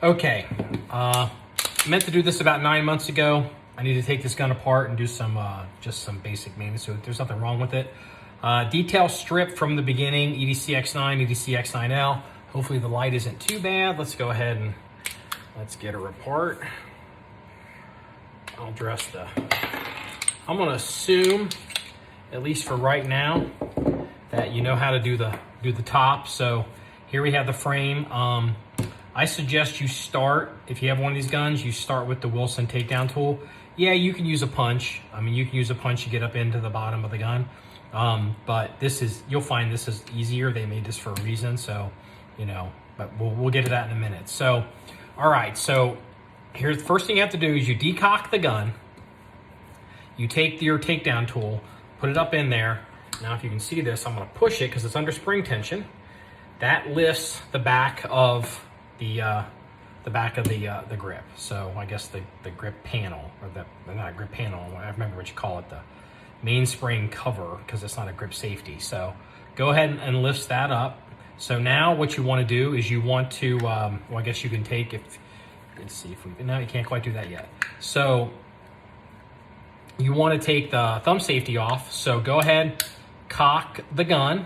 Okay, meant to do this about 9 months ago. I need to take this gun apart and do some just some basic maintenance, so there's nothing wrong with it. Detail strip from the beginning, EDC X9, EDC X9L. Hopefully the light isn't too bad. Let's go ahead and let's get her apart. I'll dress the, I'm gonna assume, at least for right now, that you know how to do the top. So here we have the frame. I suggest you start, if you have one of these guns, you start with the Wilson takedown tool. Yeah, you can use a punch. I mean, you can use a punch to get up into the bottom of the gun. But this is, you'll find this is easier. They made this for a reason, so, you know, but we'll get to that in a minute. So, all right, so here's the first thing you have to do is you decock the gun. You take your takedown tool, put it up in there. Now, if you can see this, I'm gonna push it because it's under spring tension. That lifts the back of the grip. So I guess the grip panel, or not a grip panel, I remember what you call it, the mainspring cover, because it's not a grip safety. So go ahead and lift that up. So now what you want to do is you want to, well, I guess you can take, let's see if we, no, you can't quite do that yet. So you want to take the thumb safety off. So go ahead, cock the gun,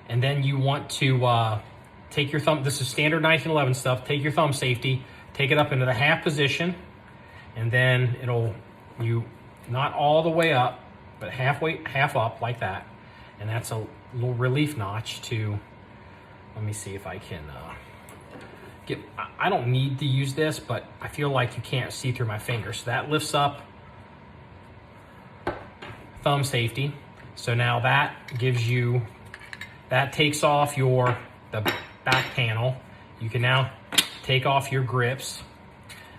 and then you want to take your thumb, this is standard 1911 stuff, take your thumb safety, take it up into the half position, and then you not all the way up, but half up like that. And that's a little relief notch to, let me see if I can I don't need to use this, but I feel like you can't see through my fingers. So that lifts up thumb safety. So now that gives you, that takes off the back panel. You can now take off your grips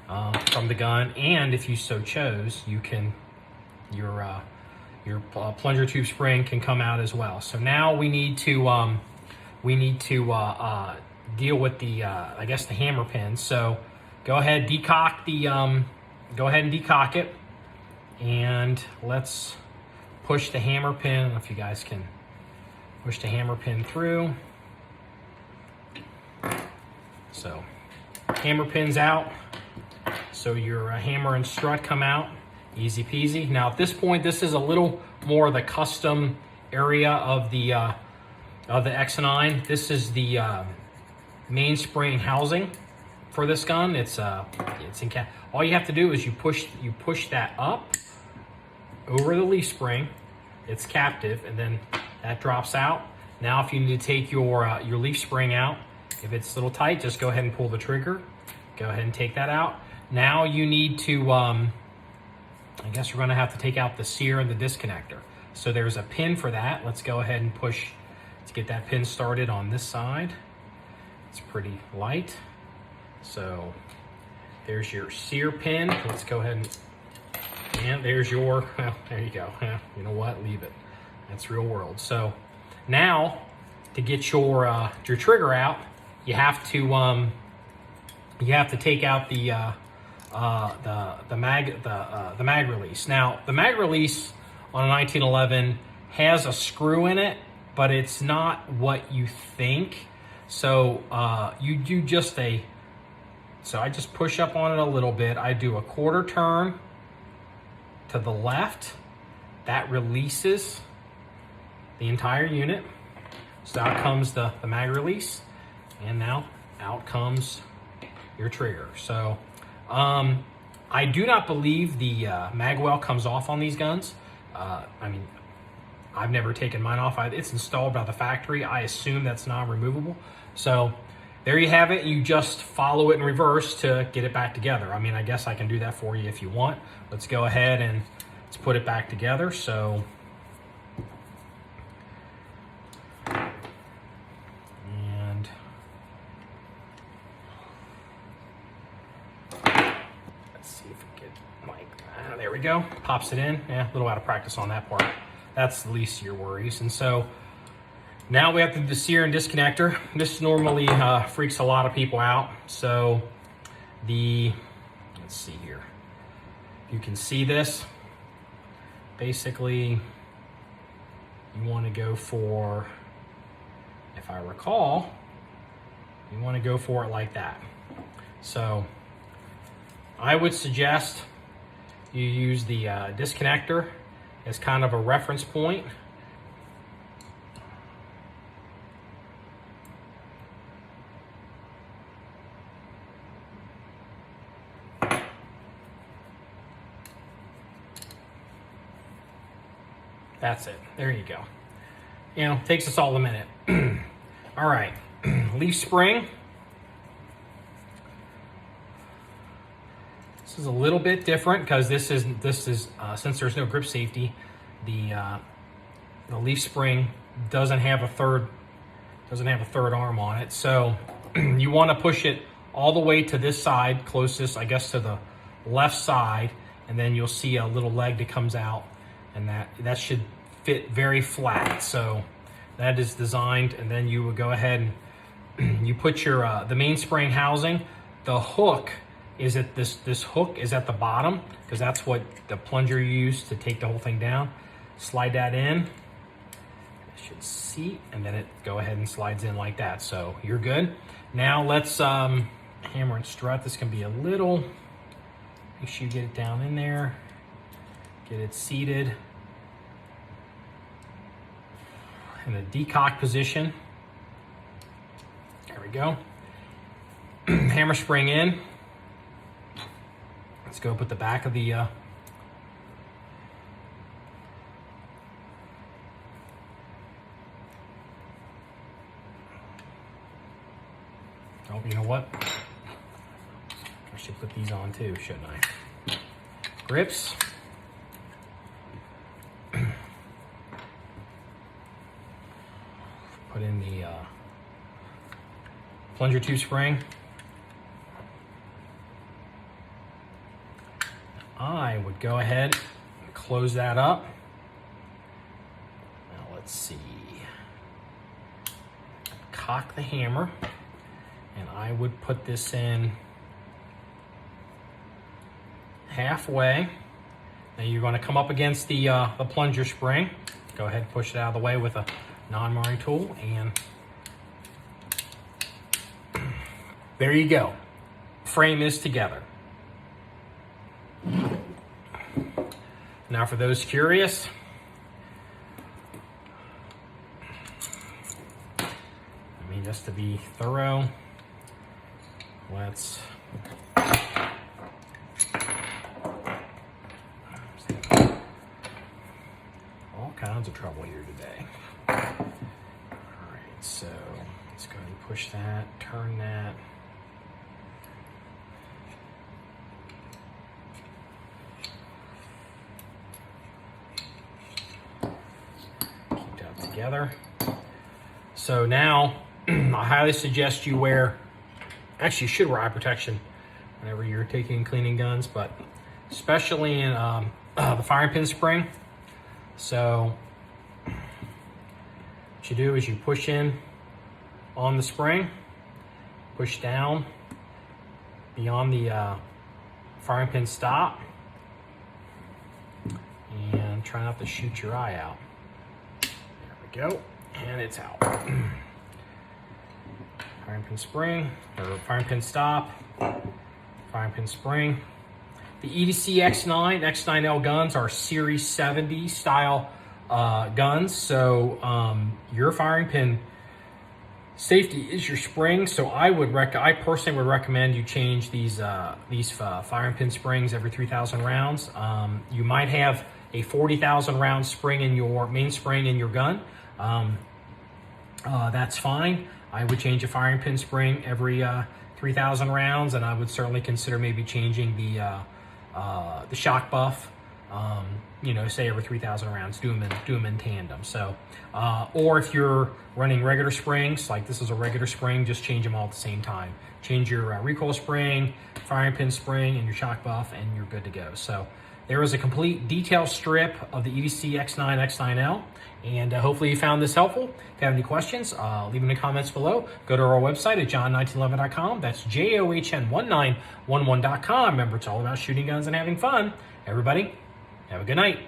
from the gun, and if you so chose, you can, your plunger tube spring can come out as well. So now we need to deal with the I guess the hammer pin. So go ahead, decock it, and let's push the hammer pin. I don't know if you guys can push the hammer pin through. So hammer pin's out. So your hammer and strut come out. Easy peasy. Now at this point, this is a little more of the custom area of the X9. This is the mainspring housing for this gun. It's in cap. All you have to do is you push that up over the leaf spring. It's captive, and then that drops out. Now, if you need to take your leaf spring out, if it's a little tight, just go ahead and pull the trigger. Go ahead and take that out. Now you need to, I guess we're gonna have to take out the sear and the disconnector. So there's a pin for that. Let's go ahead and push, let's get that pin started on this side. It's pretty light. So there's your sear pin. Let's go ahead and there's your, well, there you go. You know what, leave it. That's real world. So now to get your trigger out, you have to take out the mag release. Now the mag release on a 1911 has a screw in it, but it's not what you think. So you do just so I just push up on it a little bit. I do a quarter turn to the left. That releases the entire unit. So out comes the mag release, and now out comes your trigger. So I do not believe the mag well comes off on these guns. I mean, I've never taken mine off. It's installed by the factory. I assume that's non-removable. So there you have it. You just follow it in reverse to get it back together. I mean, I guess I can do that for you if you want. Let's go ahead and let's put it back together. So there we go, pops it in. Yeah, a little out of practice on that part. That's the least of your worries. And so now we have to do the sear and disconnector. This normally freaks a lot of people out. So let's see here. You can see this. Basically, you want to go for, if I recall, you want to go for it like that. So I would suggest you use the disconnector as kind of a reference point. That's it. There you go. You know, takes us all a minute. All right, leaf spring. This is a little bit different because this is since there's no grip safety, the leaf spring doesn't have a third arm on it. So you want to push it all the way to this side, closest, I guess, to the left side, and then you'll see a little leg that comes out, and that should fit very flat. So that is designed, and then you would go ahead and you put your the mainspring housing. The hook is at this hook is at the bottom because that's what the plunger used to take the whole thing down. Slide that in. It should seat, and then it go ahead and slides in like that. So you're good. Now let's hammer and strut. This can be a little. Make sure you get it down in there. Get it seated in a decock position. There we go. Hammer spring in. Let's go put the back of the oh, you know what? I should put these on too, shouldn't I? Grips. Put in the plunger tube spring. I would go ahead and close that up. Now let's see. Cock the hammer, and I would put this in halfway. Now you're going to come up against the plunger spring. Go ahead and push it out of the way with a non-marring tool, and there you go. Frame is together. Now for those curious, I mean, just to be thorough, let's all kinds of trouble here today. All right, so let's go ahead and push that, turn that. Keep that together. So now, I highly suggest you wear, actually you should wear eye protection whenever you're taking cleaning guns, but especially in the firing pin spring. So what you do is you push in on the spring, push down beyond the firing pin stop, and try not to shoot your eye out. There we go, and it's out. Firing pin spring, or firing pin stop, firing pin spring. The EDC X9, X9L guns are Series 70 style guns. So your firing pin safety is your spring. So I personally would recommend you change these firing pin springs every 3,000 rounds. You might have a 40,000 round spring in your main spring in your gun. That's fine. I would change a firing pin spring every 3,000 rounds, and I would certainly consider maybe changing the shock buff, say every 3,000 rounds, do them in tandem. So, or if you're running regular springs, like this is a regular spring, just change them all at the same time. Change your recoil spring, firing pin spring, and your shock buff, and you're good to go. So there is a complete detail strip of the EDC X9, X9L, and hopefully you found this helpful. If you have any questions, leave them in the comments below. Go to our website at john1911.com. That's JOHN1911.com. Remember, it's all about shooting guns and having fun. Everybody, have a good night.